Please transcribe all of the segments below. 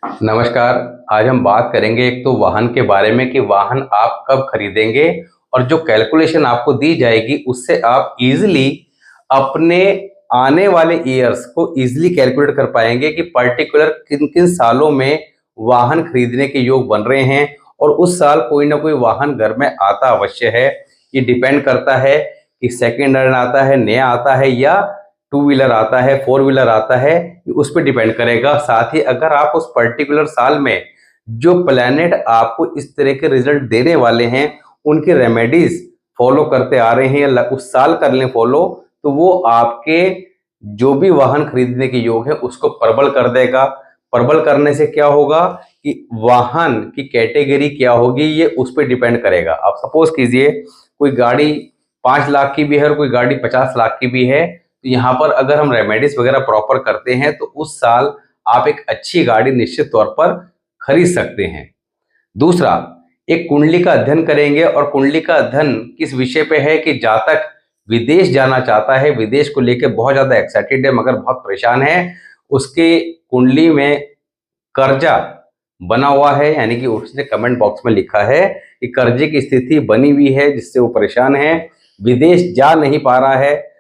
नमस्कार। आज हम बात करेंगे एक तो वाहन के बारे में कि वाहन आप कब खरीदेंगे और जो कैलकुलेशन आपको दी जाएगी उससे आप इजीली अपने आने वाले ईयर्स को इजीली कैलकुलेट कर पाएंगे कि पर्टिकुलर किन किन सालों में वाहन खरीदने के योग बन रहे हैं और उस साल कोई ना कोई वाहन घर में आता अवश्य है। ये डिपेंड करता है कि सेकेंड हैंड आता है, नया आता है या टू व्हीलर आता है, फोर व्हीलर आता है, उस पर डिपेंड करेगा। साथ ही अगर आप उस पर्टिकुलर साल में जो प्लैनेट आपको इस तरह के रिजल्ट देने वाले हैं उनके रेमेडीज फॉलो करते आ रहे हैं या उस साल कर लें फॉलो, तो वो आपके जो भी वाहन खरीदने के योग है उसको प्रबल कर देगा। प्रबल करने से क्या होगा कि वाहन की कैटेगरी क्या होगी ये उस पर डिपेंड करेगा। आप सपोज कीजिए कोई गाड़ी 5 लाख की भी है और कोई गाड़ी 50 लाख की भी है, तो यहाँ पर अगर हम रेमेडीज वगैरह प्रॉपर करते हैं तो उस साल आप एक अच्छी गाड़ी निश्चित तौर पर खरीद सकते हैं। दूसरा, एक कुंडली का अध्ययन करेंगे और कुंडली का अध्ययन किस विषय पे है कि जातक विदेश जाना चाहता है, विदेश को लेकर बहुत ज्यादा एक्साइटेड है मगर बहुत परेशान है, उसके कुंडली में कर्जा बना हुआ है, यानी कि उसने कमेंट बॉक्स में लिखा है कि कर्जे की स्थिति बनी हुई है जिससे वो परेशान है, विदेश जा नहीं पा रहा है,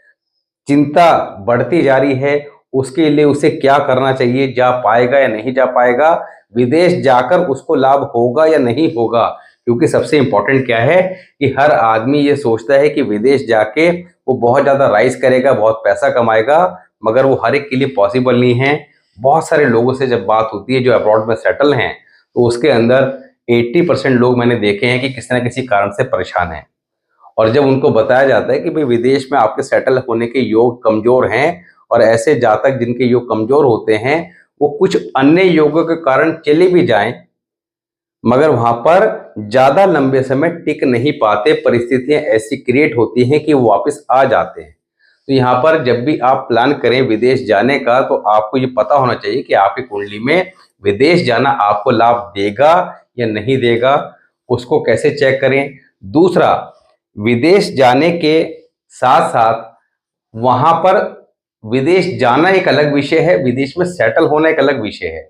चिंता बढ़ती जा रही है, उसके लिए उसे क्या करना चाहिए, जा पाएगा या नहीं जा पाएगा, विदेश जाकर उसको लाभ होगा या नहीं होगा। क्योंकि सबसे इंपॉर्टेंट क्या है कि हर आदमी ये सोचता है कि विदेश जाके वो बहुत ज़्यादा राइज करेगा, बहुत पैसा कमाएगा, मगर वो हर एक के लिए पॉसिबल नहीं है। बहुत सारे लोगों से जब बात होती है जो अब्रॉड में सेटल हैं, तो उसके अंदर 80% लोग मैंने देखे हैं कि किसी न किसी कारण से परेशान हैं। और जब उनको बताया जाता है कि भाई विदेश में आपके सेटल होने के योग कमजोर हैं, और ऐसे जातक जिनके योग कमजोर होते हैं वो कुछ अन्य योगों के कारण चले भी जाएं मगर वहां पर ज्यादा लंबे समय टिक नहीं पाते, परिस्थितियां ऐसी क्रिएट होती हैं कि वो वापस आ जाते हैं। तो यहाँ पर जब भी आप प्लान करें विदेश जाने का तो आपको ये पता होना चाहिए कि आपकी कुंडली में विदेश जाना आपको लाभ देगा या नहीं देगा, उसको कैसे चेक करें। दूसरा, विदेश जाने के साथ साथ वहां पर विदेश जाना एक अलग विषय है, विदेश में सेटल होना एक अलग विषय है।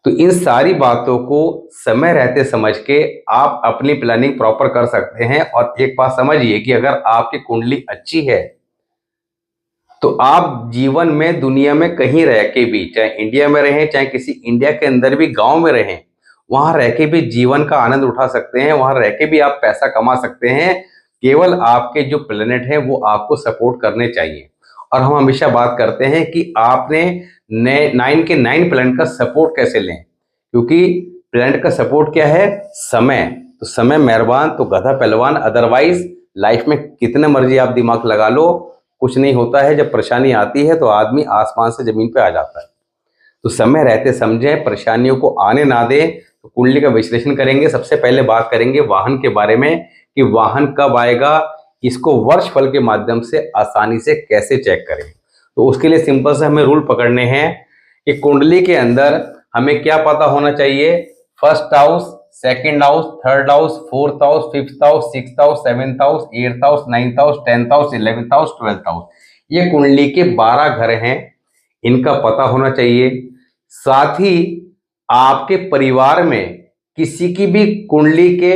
तो इन सारी बातों को समय रहते समझ के आप अपनी प्लानिंग प्रॉपर कर सकते हैं। और एक बात समझिए कि अगर आपकी कुंडली अच्छी है तो आप जीवन में दुनिया में कहीं रह के भी, चाहे इंडिया में रहें चाहे किसी इंडिया के अंदर भी गांव में रहें, वहां रह के भी जीवन का आनंद उठा सकते हैं, वहां रह के भी आप पैसा कमा सकते हैं। केवल आपके जो प्लेनेट है वो आपको सपोर्ट करने चाहिए। और हम हमेशा बात करते हैं कि आपने 9 के 9 प्लेनेट का सपोर्ट कैसे लें, क्योंकि प्लेनेट का सपोर्ट क्या है, समय। तो समय मेहरबान तो गधा पहलवान, अदरवाइज लाइफ में कितने मर्जी आप दिमाग लगा लो कुछ नहीं होता है। जब परेशानी आती है तो आदमी आसमान से जमीन पे आ जाता है। तो समय रहते समझें, परेशानियों को आने ना दें। तो कुंडली का विश्लेषण करेंगे। सबसे पहले बात करेंगे वाहन के बारे में कि वाहन कब आएगा, इसको वर्ष फल के माध्यम से आसानी से कैसे चेक करें। तो उसके लिए सिंपल से हमें रूल पकड़ने हैं कि कुंडली के अंदर हमें क्या पता होना चाहिए। First house, second house, third house, fourth house, fifth house, sixth house, seventh house, eighth house, ninth house, 10th house, 11th house, 12th house, ये कुंडली के 12 घर हैं, इनका पता होना चाहिए। साथ ही आपके परिवार में किसी की भी कुंडली के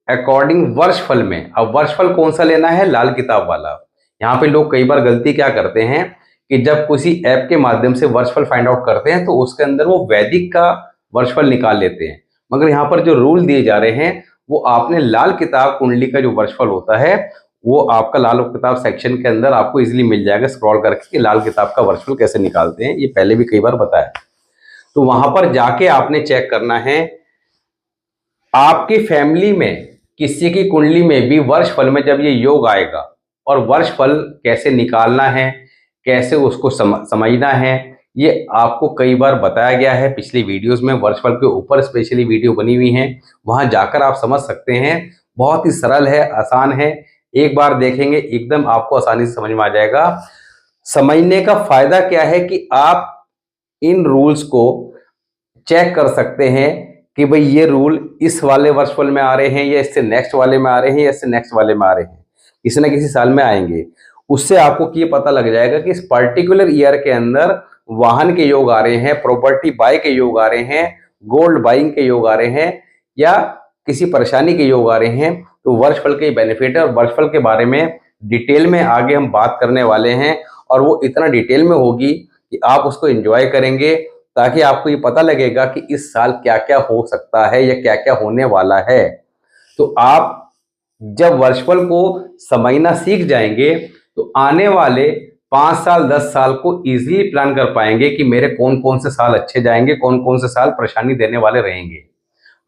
अकॉर्डिंग वर्षफल में, अब वर्षफल कौन सा लेना है, लाल किताब वाला। यहाँ पे लोग कई बार गलती क्या करते हैं कि जब किसी ऐप के माध्यम से वर्षफल फाइंड आउट करते हैं तो उसके अंदर वो वैदिक का वर्षफल निकाल लेते हैं, मगर यहाँ पर जो रूल दिए जा रहे हैं वो आपने लाल किताब कुंडली का जो वर्षफल होता है वो आपका लाल किताब सेक्शन के अंदर आपको इजीली मिल जाएगा स्क्रॉल करके कि लाल किताब का वर्षफल कैसे निकालते हैं, ये पहले भी कई बार बताया। तो वहां पर जाके आपने चेक करना है आपकी फैमिली में किसी की कुंडली में भी वर्षफल में जब ये योग आएगा, और वर्षफल कैसे निकालना है, कैसे उसको समझना है, ये आपको कई बार बताया गया है पिछली वीडियोस में। वर्षफल के ऊपर स्पेशली वीडियो बनी हुई है, वहां जाकर आप समझ सकते हैं। बहुत ही सरल है, आसान है, एक बार देखेंगे एकदम आपको आसानी से समझ में आ जाएगा। समझने का फायदा क्या है कि आप इन रूल्स को चेक कर सकते हैं कि भाई ये रूल इस वाले वर्षफल में आ रहे हैं या इससे नेक्स्ट वाले में आ रहे हैं या इससे नेक्स्ट वाले में आ रहे हैं, किसी न किसी साल में आएंगे। उससे आपको ये पता लग जाएगा कि इस पर्टिकुलर ईयर के अंदर वाहन के योग आ रहे हैं, प्रॉपर्टी बाय के योग आ रहे हैं, गोल्ड बाइंग के योग आ रहे हैं, या किसी परेशानी के योग आ रहे हैं, तो वर्षफल के बेनिफिट है। और वर्षफल के बारे में डिटेल में आगे हम बात करने वाले हैं, और वो इतना डिटेल में होगी कि आप उसको एंजॉय करेंगे, ताकि आपको ये पता लगेगा कि इस साल क्या क्या हो सकता है या क्या क्या होने वाला है। तो आप जब वर्षफल को समझना सीख जाएंगे तो आने वाले 5 साल 10 साल को इजीली प्लान कर पाएंगे कि मेरे कौन कौन से साल अच्छे जाएंगे, कौन कौन से साल परेशानी देने वाले रहेंगे।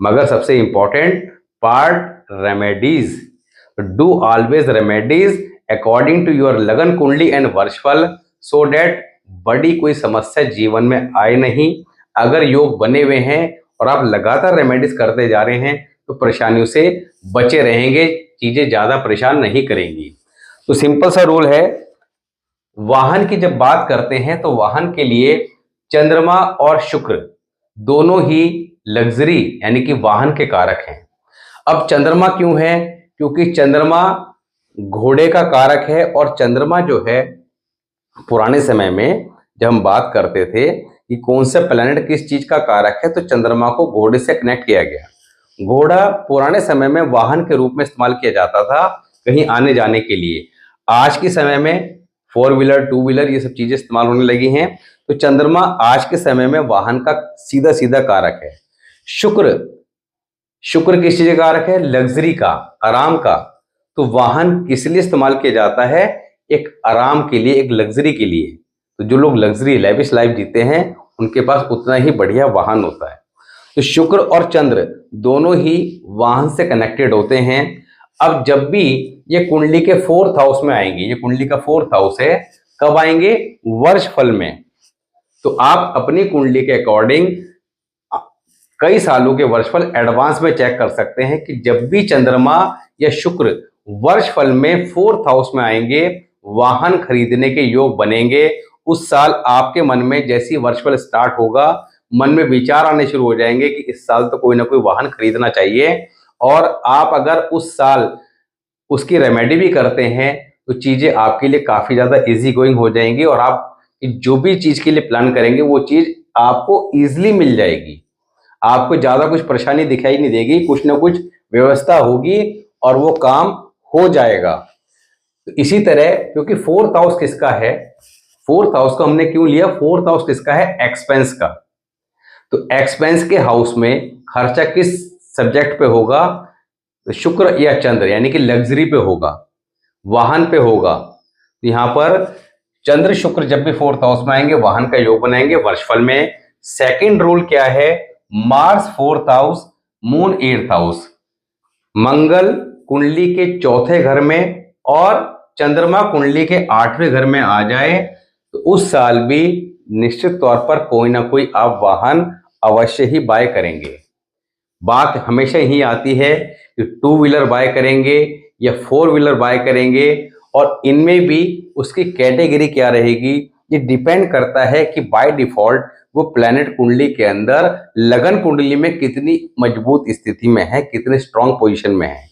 मगर सबसे important part, remedies. Do always remedies according to your lagan kundli and वर्षफल, so date बड़ी कोई समस्या जीवन में आए नहीं। अगर योग बने हुए हैं और आप लगातार रेमेडीज करते जा रहे हैं तो परेशानियों से बचे रहेंगे, चीजें ज्यादा परेशान नहीं करेंगी। तो सिंपल सा रूल है, वाहन की जब बात करते हैं तो वाहन के लिए चंद्रमा और शुक्र दोनों ही लग्जरी यानी कि वाहन के कारक हैं। अब चंद्रमा क्यों है? क्योंकि चंद्रमा घोड़े का कारक है, और चंद्रमा जो है पुराने समय में जब हम बात करते थे कि कौन से प्लैनेट किस चीज का कारक है, तो चंद्रमा को घोड़े से कनेक्ट किया गया। घोड़ा पुराने समय में वाहन के रूप में इस्तेमाल किया जाता था कहीं आने जाने के लिए। आज के समय में 4 व्हीलर 2 व्हीलर ये सब चीजें इस्तेमाल होने लगी हैं। तो चंद्रमा आज के समय में वाहन का सीधा सीधा कारक है। शुक्र, शुक्र किस चीज का कारक है? लग्जरी का, आराम का। तो वाहन किस लिए इस्तेमाल किया जाता है? एक आराम के लिए, एक लग्जरी के लिए। तो जो लोग लग्जरी लेविश लाइफ जीते हैं उनके पास उतना ही बढ़िया वाहन होता है। तो शुक्र और चंद्र दोनों ही वाहन से कनेक्टेड होते हैं। अब जब भी ये कुंडली के 4th हाउस में आएंगे, ये कुंडली का 4th हाउस है, कब आएंगे? वर्षफल में। तो आप अपनी कुंडली के अकॉर्डिंग कई सालों के वर्षफल एडवांस में चेक कर सकते हैं कि जब भी चंद्रमा या शुक्र वर्षफल में 4th हाउस में आएंगे, वाहन खरीदने के योग बनेंगे। उस साल आपके मन में जैसी वर्षफल स्टार्ट होगा, मन में विचार आने शुरू हो जाएंगे कि इस साल तो कोई ना कोई वाहन खरीदना चाहिए। और आप अगर उस साल उसकी रेमेडी भी करते हैं तो चीजें आपके लिए काफी ज्यादा इजी गोइंग हो जाएंगी, और आप जो भी चीज के लिए प्लान करेंगे वो चीज आपको इजीली मिल जाएगी। आपको ज्यादा कुछ परेशानी दिखाई नहीं देगी, कुछ ना कुछ व्यवस्था होगी और वो काम हो जाएगा। तो इसी तरह, क्योंकि 4th हाउस किसका है? 4th हाउस को हमने क्यों लिया? 4th हाउस किसका है? एक्सपेंस का। तो एक्सपेंस के हाउस में खर्चा किस सब्जेक्ट पे होगा? तो शुक्र या चंद्र यानी कि लग्जरी पे होगा, वाहन पे होगा। तो यहां पर चंद्र शुक्र जब भी 4th हाउस में आएंगे वाहन का योग बनाएंगे वर्षफल में। सेकंड रूल क्या है? Mars 4th house, moon 8th house. मंगल कुंडली के 4थे घर में और चंद्रमा कुंडली के 8वें घर में आ जाए तो उस साल भी निश्चित तौर पर कोई ना कोई आप वाहन अवश्य ही बाय करेंगे। बात हमेशा ही आती है कि 2 व्हीलर बाय करेंगे या 4 व्हीलर बाय करेंगे, और इनमें भी उसकी कैटेगरी क्या रहेगी ये डिपेंड करता है कि बाय डिफॉल्ट वो प्लैनेट कुंडली के अंदर लगन कुंडली में कितनी मजबूत स्थिति में है, कितने स्ट्रांग पोजीशन में है।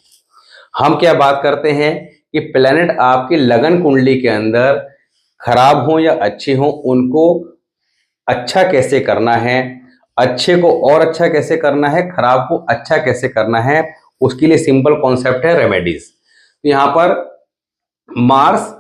हम क्या बात करते हैं कि प्लैनेट आपकी लगन कुंडली के अंदर खराब हो या अच्छे हो, उनको अच्छा कैसे करना है, अच्छे को और अच्छा कैसे करना है, खराब को अच्छा कैसे करना है, उसके लिए सिंपल कॉन्सेप्ट है रेमेडीज। तो यहां पर Mars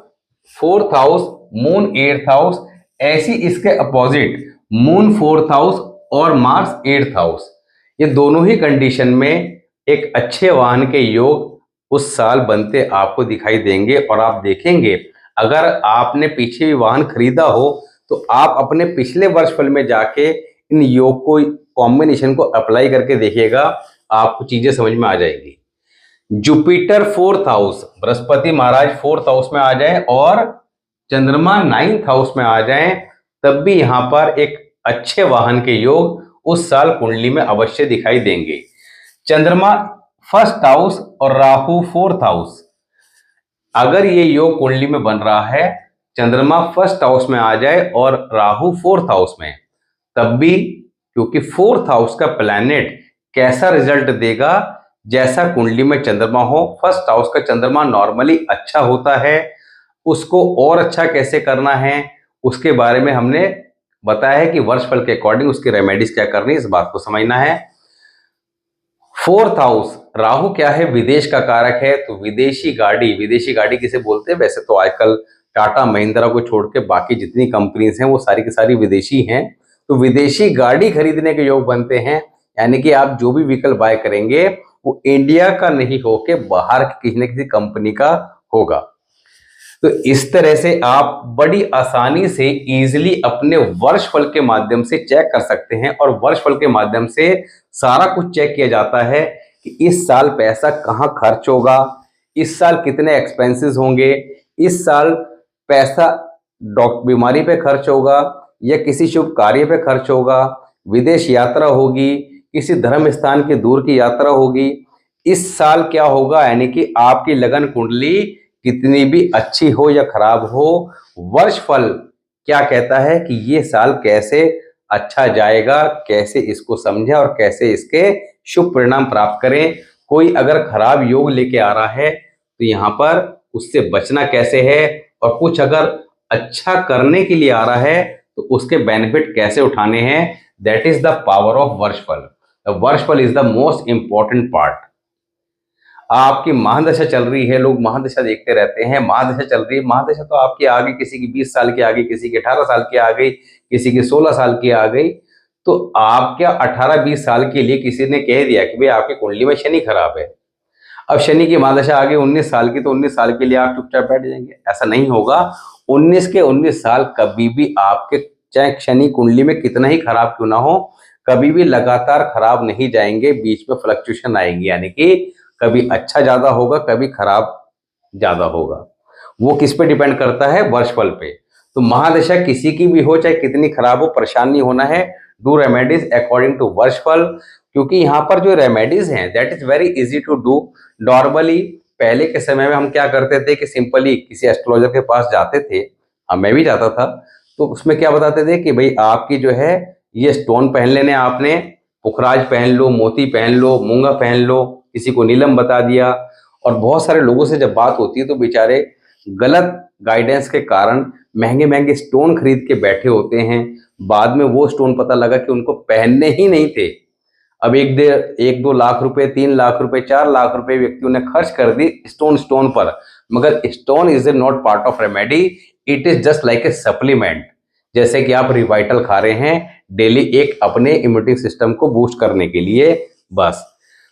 4th house, moon 8th house, ऐसी इसके अपोजिट मून 4th हाउस और मार्स 8th हाउस, ये दोनों ही कंडीशन में एक अच्छे वाहन के योग उस साल बनते आपको दिखाई देंगे। और आप देखेंगे अगर आपने पीछे भी वाहन खरीदा हो तो आप अपने पिछले वर्षफल में जाके इन योग को कॉम्बिनेशन को अप्लाई करके देखिएगा, आपको चीजें समझ में आ जाएगी। जुपिटर 4th हाउस, बृहस्पति महाराज 4th हाउस में आ जाए और चंद्रमा 9th हाउस में आ जाए, तब भी यहां पर एक अच्छे वाहन के योग उस साल कुंडली में अवश्य दिखाई देंगे। चंद्रमा 1st हाउस और राहु 4th हाउस, अगर ये योग कुंडली में बन रहा है, चंद्रमा 1st हाउस में आ जाए और राहु 4th हाउस में, तब भी क्योंकि 4th हाउस का प्लैनेट कैसा रिजल्ट देगा, जैसा कुंडली में चंद्रमा हो। 1st हाउस का चंद्रमा नॉर्मली अच्छा होता है, उसको और अच्छा कैसे करना है उसके बारे में हमने बताया है कि वर्षफल के अकॉर्डिंग उसकी रेमेडीज क्या करनी है, इस बात को समझना है। फोर्थ हाउस, राहु क्या है, विदेश का कारक है। तो विदेशी गाड़ी किसे बोलते हैं? वैसे तो आजकल टाटा महिंद्रा को छोड़ के बाकी जितनी कंपनीज हैं वो सारी की सारी विदेशी हैं। तो विदेशी गाड़ी खरीदने के योग बनते हैं, यानी कि आप जो भी व्हीकल बाय करेंगे वो इंडिया का नहीं होके बाहर की किसी न किसी कंपनी का होगा। तो इस तरह से आप बड़ी आसानी से इजीली अपने वर्षफल के माध्यम से चेक कर सकते हैं, और वर्षफल के माध्यम से सारा कुछ चेक किया जाता है कि इस साल पैसा कहाँ खर्च होगा, इस साल कितने एक्सपेंसेस होंगे, इस साल पैसा बीमारी पे खर्च होगा या किसी शुभ कार्य पे खर्च होगा, विदेश यात्रा होगी, किसी धर्म स्थान की दूर की यात्रा होगी, इस साल क्या होगा। यानी कि आपकी लगन कुंडली कितनी भी अच्छी हो या खराब हो, वर्षफल क्या कहता है कि ये साल कैसे अच्छा जाएगा, कैसे इसको समझें और कैसे इसके शुभ परिणाम प्राप्त करें। कोई अगर खराब योग लेके आ रहा है तो यहाँ पर उससे बचना कैसे है, और कुछ अगर अच्छा करने के लिए आ रहा है तो उसके बेनिफिट कैसे उठाने हैं। That is the power of varshphal. Varshphal is the most important part. आपकी महादशा चल रही है, लोग महादशा देखते रहते हैं, महादशा चल रही है, महादशा तो आपकी आ गई, किसी की 20 साल की आ गई, किसी की 18 साल की आ गई, किसी की 16 साल की आ गई। तो आप क्या 18-20 साल के लिए किसी ने कह दिया कि भाई आपकी कुंडली में शनि खराब है, अब शनि की महादशा आ गई 19 साल की, तो 19 साल के लिए आप चुपचाप बैठ जाएंगे? ऐसा नहीं होगा। 19 के 19 साल कभी भी आपके, चाहे शनि कुंडली में कितना ही खराब क्यों ना हो, कभी भी लगातार खराब नहीं जाएंगे, बीच में फ्लक्चुएशन आएंगी, यानी कि कभी अच्छा ज्यादा होगा, कभी खराब ज्यादा होगा। वो किस पे डिपेंड करता है? वर्षफल पे। तो महादशा किसी की भी हो, चाहे कितनी खराब हो, परेशान नहीं होना है। Do remedies according to varshphal, क्योंकि यहाँ पर जो रेमेडीज हैं that is very easy to do. Normally पहले के समय में हम क्या करते थे कि सिंपली किसी एस्ट्रोलॉजर के पास जाते थे, मैं भी जाता था, तो उसमें क्या बताते थे कि भाई आपकी जो है ये स्टोन पहन लेने, आपने पुखराज पहन लो, मोती पहन लो, मूंगा पहन लो, किसी को नीलम बता दिया। और बहुत सारे लोगों से जब बात होती है तो बेचारे गलत गाइडेंस के कारण महंगे महंगे स्टोन खरीद के बैठे होते हैं, बाद में वो स्टोन पता लगा कि उनको पहनने ही नहीं थे। अब 1-2 लाख रुपए, 3 लाख रुपए, 4 लाख रुपए व्यक्तियों ने खर्च कर दी स्टोन पर, मगर stone is a not part of remedy, it is just like A supplement. जैसे कि आप रिवाइटल खा रहे हैं डेली एक अपने इम्यूनिटी सिस्टम को बूस्ट करने के लिए, बस।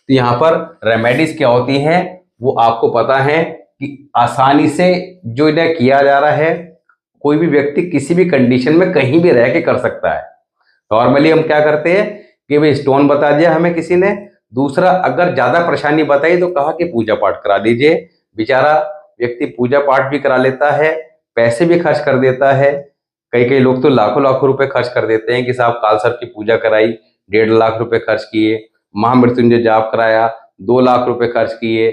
तो यहाँ पर रेमेडीज क्या होती हैं वो आपको पता है कि आसानी से जो इन्हें किया जा रहा है, कोई भी व्यक्ति किसी भी कंडीशन में कहीं भी रह के कर सकता है। नॉर्मली हम क्या करते हैं कि भाई स्टोन बता दिया हमें किसी ने, दूसरा अगर ज्यादा परेशानी बताई तो कहा कि पूजा पाठ करा दीजिए। बेचारा व्यक्ति पूजा पाठ भी करा लेता है, पैसे भी खर्च कर देता है। कई कई लोग तो लाखों लाखों रुपए खर्च कर देते हैं कि साहब कालसर्प की पूजा कराई, 1.5 लाख रुपए खर्च किए, महामृत्युंजय जाप कराया, 2 लाख रुपए खर्च किए।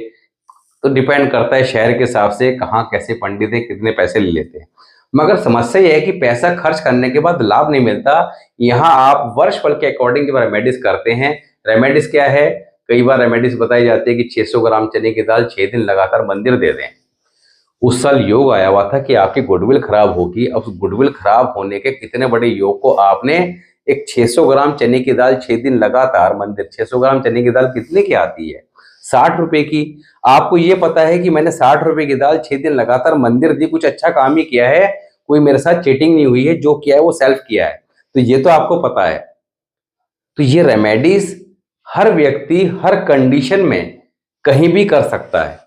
तो डिपेंड करता है शहर के हिसाब से कहाँ कैसे पंडित है, कितने पैसे ले लेते हैं। मगर समस्या यह है कि पैसा खर्च करने के बाद लाभ नहीं मिलता। यहाँ आप वर्षफल के अकॉर्डिंग जब रेमेडीज करते हैं, रेमेडीज क्या है, कई बार रेमेडीज बताई जाती है कि 600 ग्राम चने की दाल 6 दिन लगातार मंदिर दे दें। उस साल योग आया हुआ था कि आपकी गुडविल खराब होगी, अब उस गुडविल खराब होने के कितने बड़े योग को आपने एक 600 ग्राम चने की दाल 6 दिन लगातार मंदिर, 600 ग्राम चने की दाल कितने की आती है? 60 रुपए की। आपको ये पता है कि मैंने 60 रुपए की दाल 6 दिन लगातार मंदिर दी, कुछ अच्छा काम ही किया है, कोई मेरे साथ चीटिंग नहीं हुई है, जो किया है वो सेल्फ किया है, तो ये तो आपको पता है। तो ये रेमेडीज हर व्यक्ति हर कंडीशन में कहीं भी कर सकता है।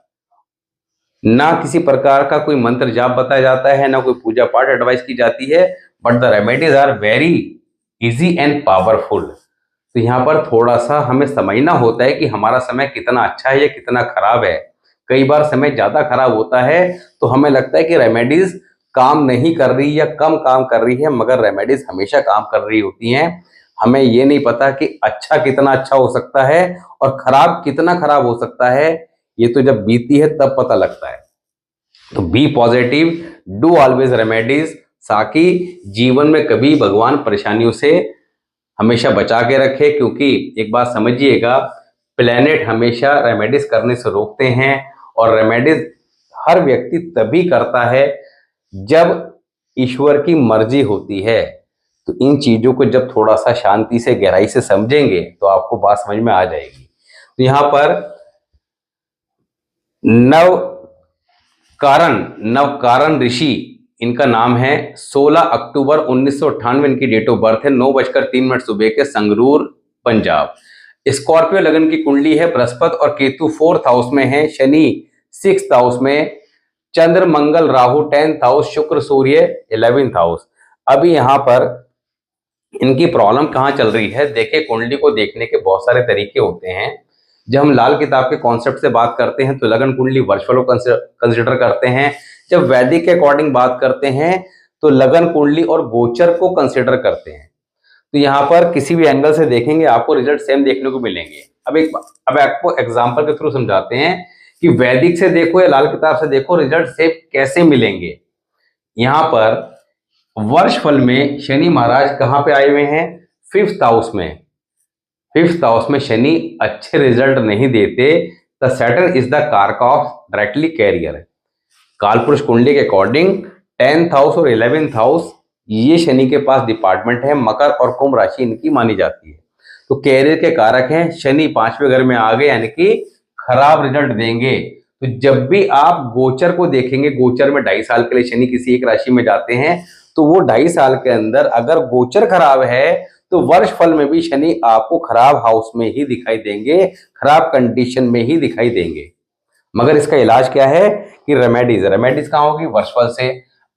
ना किसी प्रकार का कोई मंत्र जाप बताया जाता है, ना कोई पूजा पाठ एडवाइस की जाती है, but the remedies are very easy and powerful. तो यहाँ पर थोड़ा सा हमें समझना होता है कि हमारा समय कितना अच्छा है या कितना खराब है। कई बार समय ज्यादा खराब होता है तो हमें लगता है कि रेमेडीज काम नहीं कर रही या कम काम कर रही है, मगर रेमेडीज हमेशा काम कर रही होती हैं। हमें ये नहीं पता कि अच्छा कितना अच्छा हो सकता है और खराब कितना खराब हो सकता है, ये तो जब बीती है तब पता लगता है। तो be positive, do always remedies, ताकि जीवन में कभी भगवान परेशानियों से हमेशा बचा के रखे। क्योंकि एक बात समझिएगा, प्लेनेट हमेशा रेमेडीज करने से रोकते हैं, और रेमेडीज हर व्यक्ति तभी करता है जब ईश्वर की मर्जी होती है। तो इन चीजों को जब थोड़ा सा शांति से गहराई से समझेंगे तो आपको बात समझ में आ जाएगी। तो यहाँ पर नवकारण ऋषि इनका नाम है, 16 अक्टूबर 1998 इनकी डेट ऑफ बर्थ है, 9:03 सुबह के, संगरूर पंजाब। स्कॉर्पियो लगन की कुंडली है, बृहस्पति और केतु 4th हाउस में है, शनि 6th हाउस में, चंद्र मंगल राहु 10th हाउस, शुक्र सूर्य 11th हाउस। अभी यहाँ पर इनकी प्रॉब्लम कहाँ चल रही है, देखिए कुंडली को देखने के बहुत सारे तरीके होते हैं। जब हम लाल किताब के कॉन्सेप्ट से बात करते हैं तो लगन कुंडली वर्चुअल कंसिडर करते हैं। जब वैदिक के अकॉर्डिंग बात करते हैं तो लगन कुंडली और गोचर को कंसिडर करते हैं। तो यहाँ पर किसी भी एंगल से देखेंगे आपको रिजल्ट सेम देखने को मिलेंगे। अब आपको एग्जांपल के थ्रू समझाते हैं कि वैदिक से देखो या लाल किताब से देखो रिजल्ट सेम कैसे मिलेंगे। यहाँ पर वर्षफल में शनि महाराज कहाँ पे आए हुए हैं, 5th हाउस में। 5th हाउस में शनि अच्छे रिजल्ट नहीं देते। द सैटर्न इज द कारक ऑफ डायरेक्टली कैरियर। कालपुरुष कुंडली के अकॉर्डिंग 10th हाउस और 11th हाउस ये शनि के पास डिपार्टमेंट है। मकर और कुंभ राशि इनकी मानी जाती है। तो कैरियर के कारक हैं, शनि 5वें घर में आ गए यानी कि खराब रिजल्ट देंगे। तो जब भी आप गोचर को देखेंगे, गोचर में 2.5 साल के लिए शनि किसी एक राशि में जाते हैं, तो वो 2.5 साल के अंदर अगर गोचर खराब है तो वर्ष फल में भी शनि आपको खराब हाउस में ही दिखाई देंगे, खराब कंडीशन में ही दिखाई देंगे। मगर इसका इलाज क्या है कि रेमेडीज कहाँ होगी, वर्षफल से।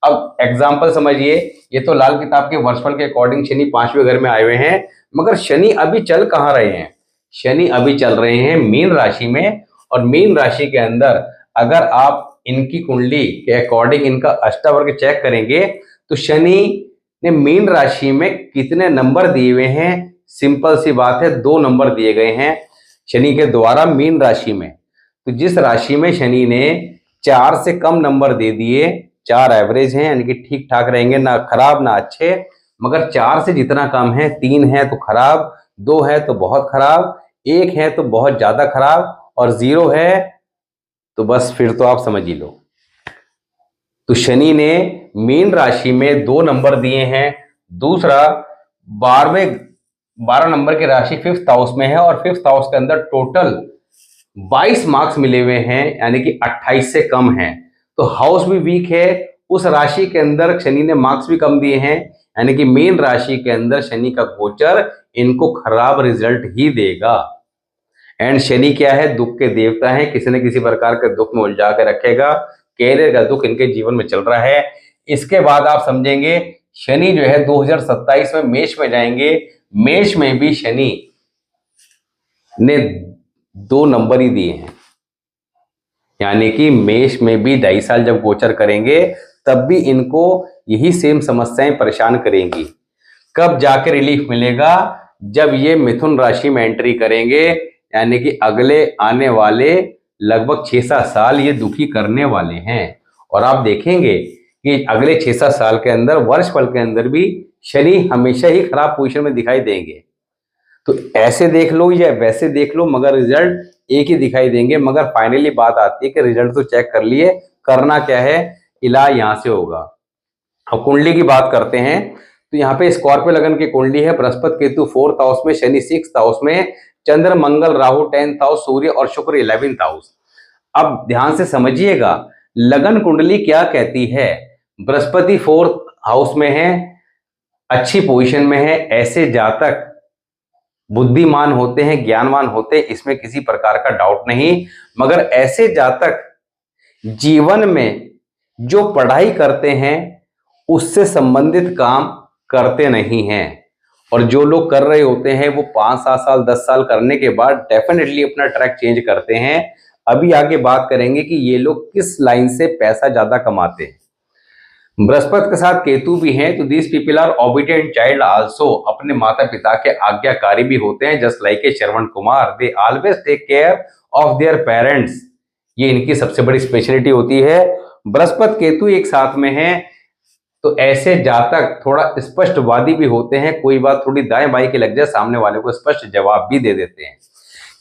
अब एग्जाम्पल समझिए, ये तो लाल किताब के वर्षफल के अकॉर्डिंग शनि 5वें घर में आए हुए हैं, मगर शनि अभी चल कहाँ रहे हैं, शनि अभी चल रहे हैं मीन राशि में। और मीन राशि के अंदर अगर आप इनकी कुंडली के अकॉर्डिंग इनका अष्टवर्ग चेक करेंगे तो शनि ने मीन राशि में कितने नंबर दिए हुए हैं, सिंपल सी बात है 2 नंबर दिए गए हैं शनि के द्वारा मीन राशि में। तो जिस राशि में शनि ने 4 से कम नंबर दे दिए, 4 एवरेज हैं यानी कि ठीक ठाक रहेंगे, ना खराब ना अच्छे, मगर 4 से जितना कम है, 3 है तो खराब, 2 है तो बहुत खराब, 1 है तो बहुत ज्यादा खराब, और 0 है तो बस फिर तो आप समझ ही लो। तो शनि ने मीन राशि में 2 नंबर दिए हैं। दूसरा 12 नंबर की राशि 5th हाउस में है और 5th हाउस के अंदर टोटल 22 मार्क्स मिले हुए हैं यानी कि 28 से कम है। तो हाउस भी वीक है, उस राशि के अंदर शनि ने मार्क्स भी कम दिए हैं यानी कि मीन राशि के अंदर शनि का गोचर इनको खराब रिजल्ट ही देगा। एंड शनि क्या है, दुख के देवता है, किसी न किसी प्रकार के दुख में उलझा के रखेगा। कैरियर का दुख इनके जीवन में चल रहा है। इसके बाद आप समझेंगे शनि जो है 2027 में मेष में जाएंगे। मेष में भी शनि ने 2 नंबर ही दिए हैं यानी कि मेष में भी 2.5 साल जब गोचर करेंगे तब भी इनको यही सेम समस्याएं परेशान करेंगी। कब जाके रिलीफ मिलेगा, जब ये मिथुन राशि में एंट्री करेंगे यानी कि अगले आने वाले लगभग 6-7 साल ये दुखी करने वाले हैं। और आप देखेंगे कि अगले 6-7 साल के अंदर वर्षफल के अंदर भी शनि हमेशा ही खराब पोजीशन में दिखाई देंगे। तो ऐसे देख लो या वैसे देख लो मगर रिजल्ट एक ही दिखाई देंगे। मगर फाइनली बात आती है कि रिजल्ट तो चेक कर लिए, करना क्या है, इलाज यहां से होगा। अब कुंडली की बात करते हैं तो यहाँ पे स्कॉर्पियो लगन की कुंडली है, बृहस्पति केतु 4th हाउस में, शनि 6th हाउस में, चंद्र मंगल राहु 10th हाउस, सूर्य और शुक्र 11th हाउस। अब ध्यान से समझिएगा लगन कुंडली क्या कहती है। बृहस्पति 4th हाउस में है, अच्छी पोजीशन में है, ऐसे जातक बुद्धिमान होते हैं, ज्ञानवान होते हैं, इसमें किसी प्रकार का डाउट नहीं। मगर ऐसे जातक जीवन में जो पढ़ाई करते हैं उससे संबंधित काम करते नहीं हैं। और जो लोग कर रहे होते हैं वो 5-7 साल 10 साल करने के बाद डेफिनेटली अपना ट्रैक चेंज करते हैं। अभी आगे बात करेंगे कि ये लोग किस लाइन से पैसा ज्यादा कमाते हैं। बृहस्पति के साथ केतु भी हैं, तो these people are obedient child also, अपने माता पिता के आज्ञाकारी भी होते हैं। Just like a Shravan Kumar, they always take care of their parents, ये इनकी सबसे बड़ी स्पेशलिटी होती है। बृहस्पति केतु एक साथ में है तो ऐसे जातक थोड़ा स्पष्टवादी भी होते हैं, कोई बात थोड़ी दाएं बाएं की लग जाए सामने वाले को स्पष्ट जवाब भी दे देते हैं।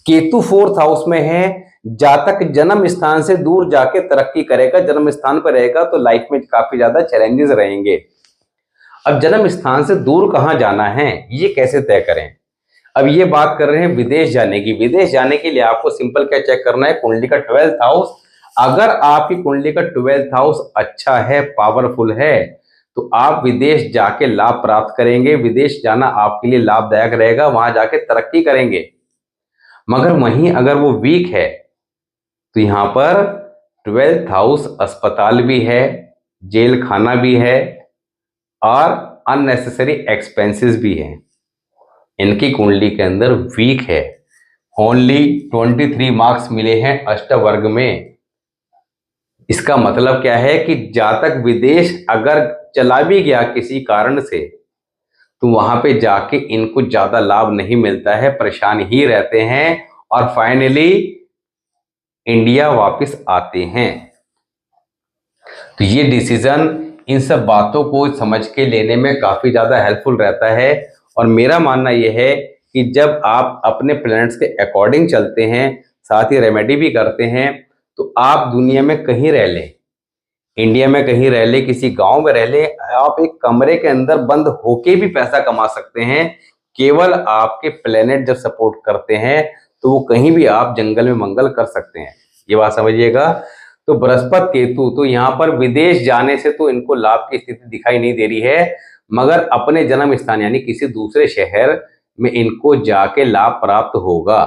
केतु 4th हाउस में है, जातक जन्म स्थान से दूर जाके तरक्की करेगा, जन्म स्थान पर रहेगा तो लाइफ में काफी ज्यादा चैलेंजेस रहेंगे। अब जन्म स्थान से दूर कहाँ जाना है, ये कैसे तय करें। अब ये बात कर रहे हैं विदेश जाने की। विदेश जाने के लिए आपको सिंपल क्या चेक करना है, कुंडली का 12th हाउस। अगर आपकी कुंडली का 12th हाउस अच्छा है, पावरफुल है, तो आप विदेश जाके लाभ प्राप्त करेंगे। विदेश जाना आपके लिए लाभदायक रहेगा, वहां जाके तरक्की करेंगे। मगर वहीं अगर वो वीक है तो यहां पर 12th हाउस अस्पताल भी है, जेल खाना भी है और अननेसेसरी एक्सपेंसेस भी हैं। इनकी कुंडली के अंदर वीक है। ओनली 23 मार्क्स मिले हैं अष्टवर्ग में। इसका मतलब क्या है कि जातक विदेश अगर चला भी गया किसी कारण से, तो वहां पे जाके इनको ज्यादा लाभ नहीं मिलता है, परेशान ही रहते हैं और फाइनली इंडिया वापस आते हैं। तो ये डिसीजन इन सब बातों को समझ के लेने में काफी ज्यादा हेल्पफुल रहता है। और मेरा मानना यह है कि जब आप अपने प्लैनेट्स के अकॉर्डिंग चलते हैं, साथ ही रेमेडी भी करते हैं, तो आप दुनिया में कहीं रह लें, इंडिया में कहीं रह ले, किसी गांव में रह ले, आप एक कमरे के अंदर बंद होके भी पैसा कमा सकते हैं। केवल आपके प्लेनेट जब सपोर्ट करते हैं तो वो कहीं भी आप जंगल में मंगल कर सकते हैं। ये बात समझिएगा। तो बृहस्पति केतु तो यहाँ पर विदेश जाने से तो इनको लाभ की स्थिति दिखाई नहीं दे रही है, मगर अपने जन्म स्थान यानी किसी दूसरे शहर में इनको जाके लाभ प्राप्त होगा।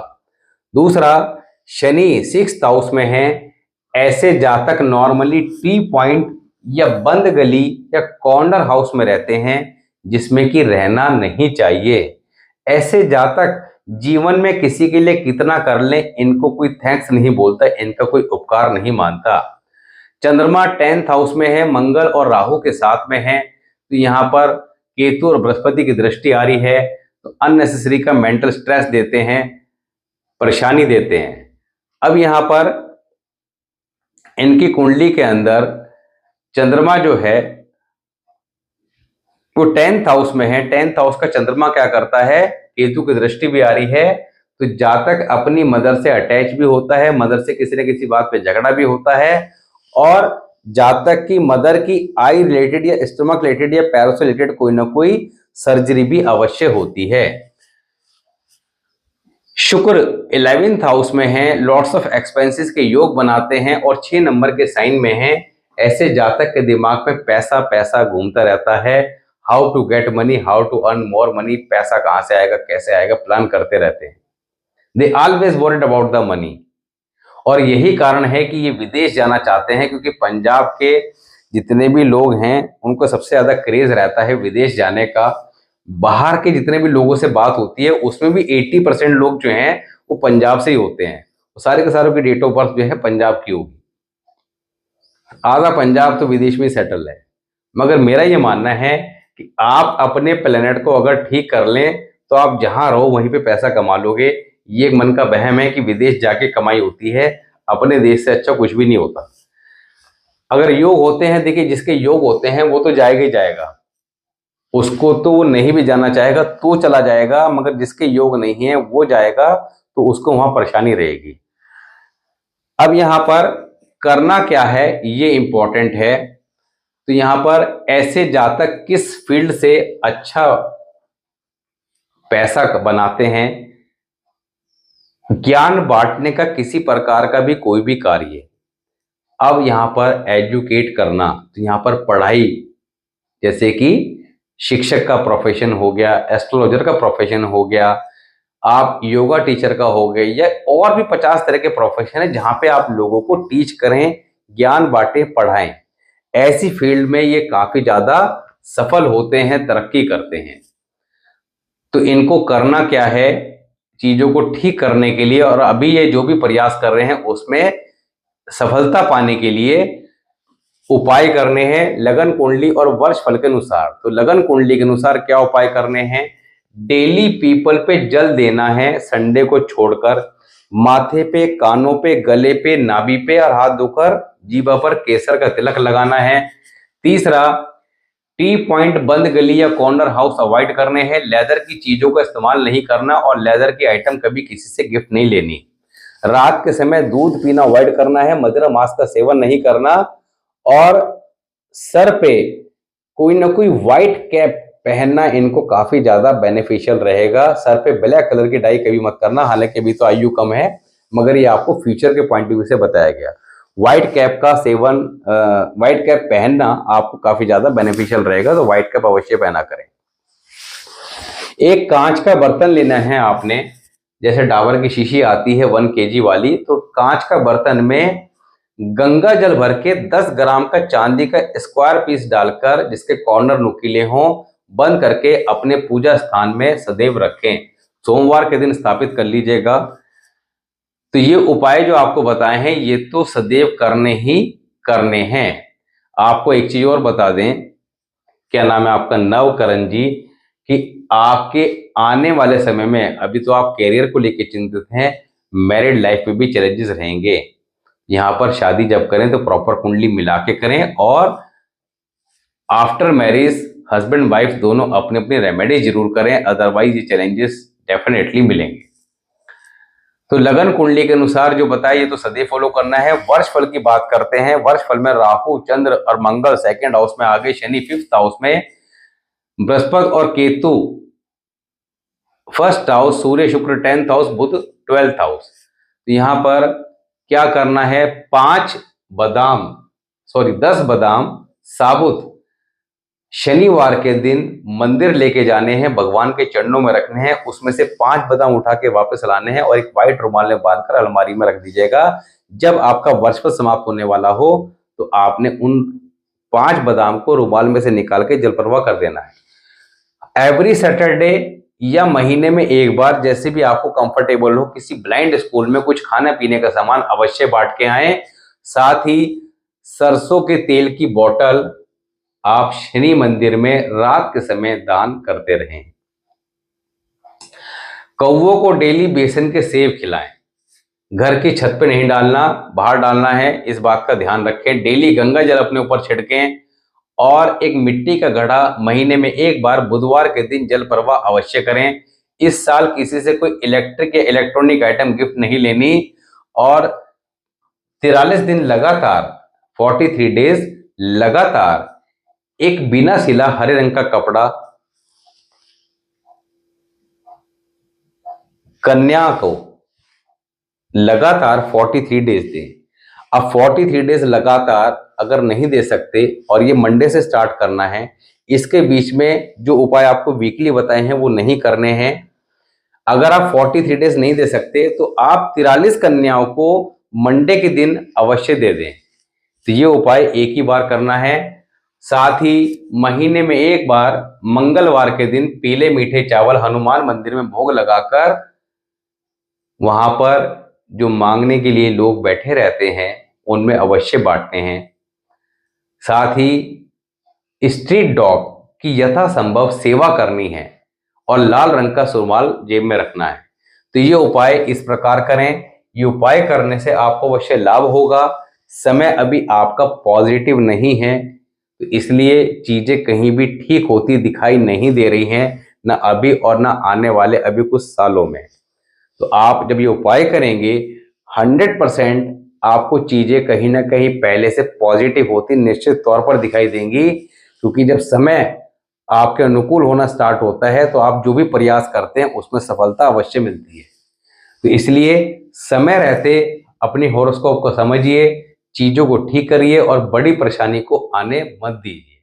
दूसरा, शनि 6th हाउस में है। ऐसे जातक नॉर्मली टी पॉइंट या बंद गली या कॉर्नर हाउस में रहते हैं, जिसमें कि रहना नहीं चाहिए। ऐसे जातक जीवन में किसी के लिए कितना कर लें, इनको कोई थैंक्स नहीं बोलता, इनका कोई उपकार नहीं मानता। चंद्रमा 10th हाउस में है, मंगल और राहु के साथ में है, तो यहाँ पर केतु और बृहस्पति की दृष्टि आ रही है, तो अननेसेसरी का मेंटल स्ट्रेस देते हैं, परेशानी देते हैं। अब यहाँ पर इनकी कुंडली के अंदर चंद्रमा जो है वो 10th हाउस में है। 10th हाउस का चंद्रमा क्या करता है, केतु की दृष्टि भी आ रही है, तो जातक अपनी मदर से अटैच भी होता है, मदर से किसी न किसी बात पे झगड़ा भी होता है, और जातक की मदर की आई रिलेटेड या स्टमक रिलेटेड या पैरों से रिलेटेड कोई ना कोई सर्जरी भी अवश्य होती है। शुक्र 11th हाउस में है, लॉट्स ऑफ एक्सपेंसेस के योग बनाते हैं और 6 नंबर के साइन में है। ऐसे जातक के दिमाग पे पैसा पैसा घूमता रहता है, how to get money, how to earn more money, पैसा कहां से आएगा, कैसे आएगा, प्लान करते रहते हैं। They always worried about the money. और यही कारण है कि ये विदेश जाना चाहते हैं, क्योंकि पंजाब के जितने भी लोग हैं उनको सबसे ज्यादा क्रेज रहता है विदेश जाने का। बाहर के जितने भी लोगों से बात होती है उसमें भी 80% लोग जो हैं वो पंजाब से ही होते हैं। सारे के सारों की डेट ऑफ बर्थ जो है पंजाब की होगी। आधा पंजाब तो विदेश में सेटल है। मगर मेरा ये मानना है कि आप अपने प्लेनेट को अगर ठीक कर लें तो आप जहां रहो वहीं पे पैसा कमा लोगे। ये एक मन का वहम है कि विदेश जाके कमाई होती है, अपने देश से अच्छा कुछ भी नहीं होता। अगर योग होते हैं, देखिए जिसके योग होते हैं वो तो जाएगा ही जाएगा, उसको तो वो नहीं भी जाना चाहेगा तो चला जाएगा, मगर जिसके योग नहीं है वो जाएगा तो उसको वहां परेशानी रहेगी। अब यहां पर करना क्या है ये इंपॉर्टेंट है। तो यहां पर ऐसे जातक किस फील्ड से अच्छा पैसा बनाते हैं, ज्ञान बांटने का किसी प्रकार का भी कोई भी कार्य। अब यहां पर एजुकेट करना, तो यहां पर पढ़ाई, जैसे कि शिक्षक का प्रोफेशन हो गया, एस्ट्रोलॉजर का प्रोफेशन हो गया, आप योगा टीचर का हो गए, या और भी 50 तरह के प्रोफेशन है जहां पे आप लोगों को टीच करें, ज्ञान बांटें, पढ़ाएं। ऐसी फील्ड में ये काफी ज्यादा सफल होते हैं, तरक्की करते हैं। तो इनको करना क्या है, चीजों को ठीक करने के लिए, और अभी ये जो भी प्रयास कर रहे हैं उसमें सफलता पाने के लिए उपाय करने हैं लगन कुंडली और वर्ष फल के अनुसार। तो लगन कुंडली के अनुसार क्या उपाय करने हैं, डेली पीपल पे जल देना है संडे को छोड़कर, माथे पे, कानों पे, गले पे, नाभि पे और हाथ धोकर जीभा पर केसर का तिलक लगाना है। तीसरा, टी पॉइंट, बंद गली या कॉर्नर हाउस अवॉइड करने हैं। लेदर की चीजों का इस्तेमाल नहीं करना और लेदर की आइटम कभी किसी से गिफ्ट नहीं लेनी। रात के समय दूध पीना अवॉइड करना है, मदिरा मांस का सेवन नहीं करना, और सर पे कोई ना कोई व्हाइट कैप पहनना इनको काफी ज्यादा बेनिफिशियल रहेगा। सर पे ब्लैक कलर की डाई कभी मत करना, हालांकि अभी तो आयु कम है, मगर ये आपको फ्यूचर के पॉइंट ऑफ व्यू से बताया गया। व्हाइट कैप का सेवन, व्हाइट कैप पहनना आपको काफी ज्यादा बेनिफिशियल रहेगा, तो व्हाइट कैप अवश्य पहना करें। एक कांच का बर्तन लेना है आपने, जैसे डाबर की शीशी आती है 1 kg वाली, तो कांच का बर्तन में गंगा जल भर के 10 ग्राम का चांदी का स्क्वायर पीस डालकर, जिसके कॉर्नर नुकीले हों, बंद करके अपने पूजा स्थान में सदैव रखें। सोमवार के दिन स्थापित कर लीजिएगा। तो ये उपाय जो आपको बताए हैं ये तो सदैव करने ही करने हैं। आपको एक चीज और बता दें, क्या नाम है आपका, नवकरण जी, कि आपके आने वाले समय में, अभी तो आप कैरियर को लेकर चिंतित हैं, मैरिड लाइफ में भी चैलेंजेस रहेंगे। यहाँ पर शादी जब करें तो प्रॉपर कुंडली मिला के करें, और आफ्टर मैरिज हस्बैंड वाइफ दोनों अपने अपनी रेमेडी जरूर करें, अदरवाइज ये चैलेंजेस डेफिनेटली मिलेंगे। तो लगन कुंडली के अनुसार जो बताया ये तो सदैव फॉलो करना है। वर्ष फल की बात करते हैं। वर्ष फल में राहु, चंद्र और मंगल 2nd हाउस में आ गए, शनि 5th हाउस में, बृहस्पति और केतु 1st हाउस, सूर्य शुक्र 10th हाउस, बुध 12th हाउस। तो यहां पर क्या करना है, 10 बादाम साबुत शनिवार के दिन मंदिर लेके जाने हैं, भगवान के चरणों में रखने हैं। उसमें से 5 बादाम उठा के वापस लाने हैं और एक व्हाइट रुमाल में बांधकर अलमारी में रख दीजिएगा। जब आपका वर्षफल समाप्त होने वाला हो तो आपने उन 5 बादाम को रुमाल में से निकाल के जल प्रवाह कर देना है। एवरी सैटरडे या महीने में एक बार, जैसे भी आपको कंफर्टेबल हो, किसी ब्लाइंड स्कूल में कुछ खाने पीने का सामान अवश्य बांट के आए। साथ ही सरसों के तेल की बोतल आप शनि मंदिर में रात के समय दान करते रहें। कौवों को डेली बेसन के सेब खिलाएं। घर की छत पे नहीं डालना, बाहर डालना है, इस बात का ध्यान रखें। डेली गंगा जल अपने ऊपर छिड़कें, और एक मिट्टी का घड़ा महीने में एक बार बुधवार के दिन जल प्रवाह अवश्य करें। इस साल किसी से कोई इलेक्ट्रिक या इलेक्ट्रॉनिक आइटम गिफ्ट नहीं लेनी, और 43 दिन लगातार, 43 डेज लगातार एक बिना सिला हरे रंग का कपड़ा कन्या को लगातार 43 डेज दें। अब 43 डेज लगातार अगर नहीं दे सकते, और ये मंडे से स्टार्ट करना है, इसके बीच में जो उपाय आपको वीकली बताए हैं वो नहीं करने हैं। अगर आप 43 डेज नहीं दे सकते तो आप 43 कन्याओं को मंडे के दिन अवश्य दे दें। तो ये उपाय एक ही बार करना है। साथ ही महीने में एक बार मंगलवार के दिन पीले मीठे चावल हनुमान मंदिर में भोग लगाकर, वहां पर जो मांगने के लिए लोग बैठे रहते हैं उनमें अवश्य बांटते हैं। साथ ही स्ट्रीट डॉग की यथासंभव सेवा करनी है, और लाल रंग का रुमाल जेब में रखना है। तो ये उपाय इस प्रकार करें। ये उपाय करने से आपको अवश्य लाभ होगा। समय अभी आपका पॉजिटिव नहीं है, तो इसलिए चीजें कहीं भी ठीक होती दिखाई नहीं दे रही हैं, ना अभी और ना आने वाले अभी कुछ सालों में। तो आप जब ये उपाय करेंगे 100% आपको चीजें कहीं ना कहीं पहले से पॉजिटिव होती निश्चित तौर पर दिखाई देंगी, क्योंकि जब समय आपके अनुकूल होना स्टार्ट होता है तो आप जो भी प्रयास करते हैं उसमें सफलता अवश्य मिलती है। तो इसलिए समय रहते अपनी हॉरोस्कोप को समझिए, चीजों को ठीक करिए और बड़ी परेशानी को आने मत दीजिए।